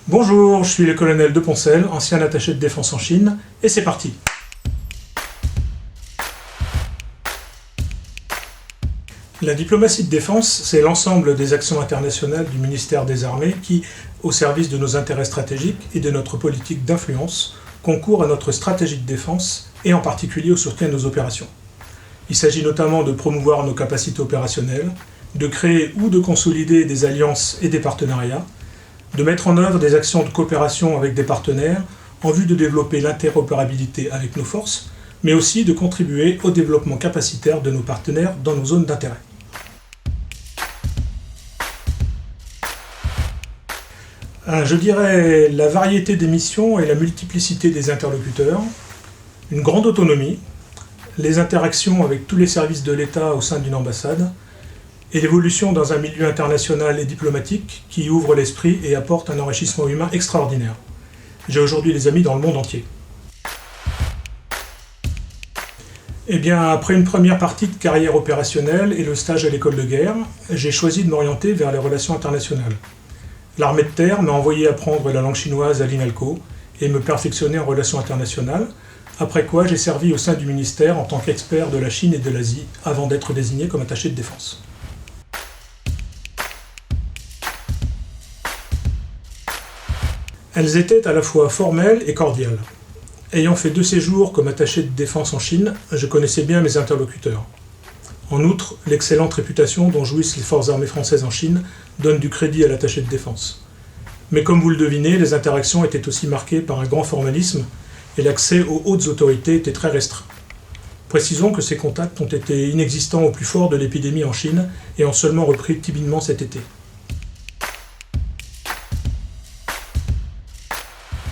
Bonjour, je suis le colonel de Poncel, ancien attaché de défense en Chine, et c'est parti. La diplomatie de défense, c'est l'ensemble des actions internationales du ministère des Armées qui, au service de nos intérêts stratégiques et de notre politique d'influence, concourent à notre stratégie de défense et en particulier au soutien de nos opérations. Il s'agit notamment de promouvoir nos capacités opérationnelles, de créer ou de consolider des alliances et des partenariats, de mettre en œuvre des actions de coopération avec des partenaires en vue de développer l'interopérabilité avec nos forces, mais aussi de contribuer au développement capacitaire de nos partenaires dans nos zones d'intérêt. Je dirais la variété des missions et la multiplicité des interlocuteurs, une grande autonomie, les interactions avec tous les services de l'État au sein d'une ambassade, et l'évolution dans un milieu international et diplomatique qui ouvre l'esprit et apporte un enrichissement humain extraordinaire. J'ai aujourd'hui des amis dans le monde entier. Eh bien, après une première partie de carrière opérationnelle et le stage à l'école de guerre, j'ai choisi de m'orienter vers les relations internationales. L'armée de terre m'a envoyé apprendre la langue chinoise à l'INALCO et me perfectionner en relations internationales, après quoi j'ai servi au sein du ministère en tant qu'expert de la Chine et de l'Asie avant d'être désigné comme attaché de défense. Elles étaient à la fois formelles et cordiales. Ayant fait 2 séjours comme attaché de défense en Chine, je connaissais bien mes interlocuteurs. En outre, l'excellente réputation dont jouissent les forces armées françaises en Chine donne du crédit à l'attaché de défense. Mais comme vous le devinez, les interactions étaient aussi marquées par un grand formalisme et l'accès aux hautes autorités était très restreint. Précisons que ces contacts ont été inexistants au plus fort de l'épidémie en Chine et ont seulement repris timidement cet été.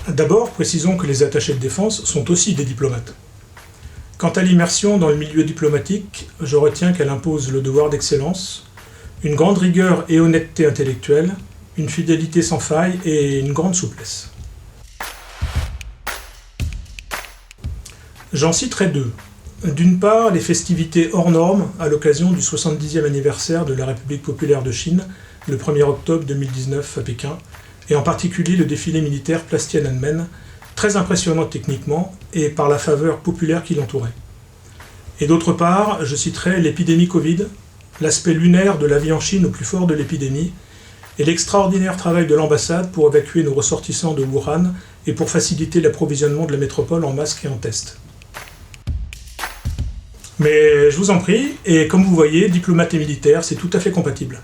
D'abord, précisons que les attachés de défense sont aussi des diplomates. Quant à l'immersion dans le milieu diplomatique, je retiens qu'elle impose le devoir d'excellence, une grande rigueur et honnêteté intellectuelle, une fidélité sans faille et une grande souplesse. J'en citerai 2. D'une part, les festivités hors normes à l'occasion du 70e anniversaire de la République populaire de Chine, le 1er octobre 2019 à Pékin, et en particulier le défilé militaire Place Tiananmen, très impressionnant techniquement et par la faveur populaire qui l'entourait. Et d'autre part, je citerai l'épidémie Covid, l'aspect lunaire de la vie en Chine au plus fort de l'épidémie, et l'extraordinaire travail de l'ambassade pour évacuer nos ressortissants de Wuhan et pour faciliter l'approvisionnement de la métropole en masques et en tests. Mais je vous en prie, et comme vous voyez, diplomate et militaire, c'est tout à fait compatible.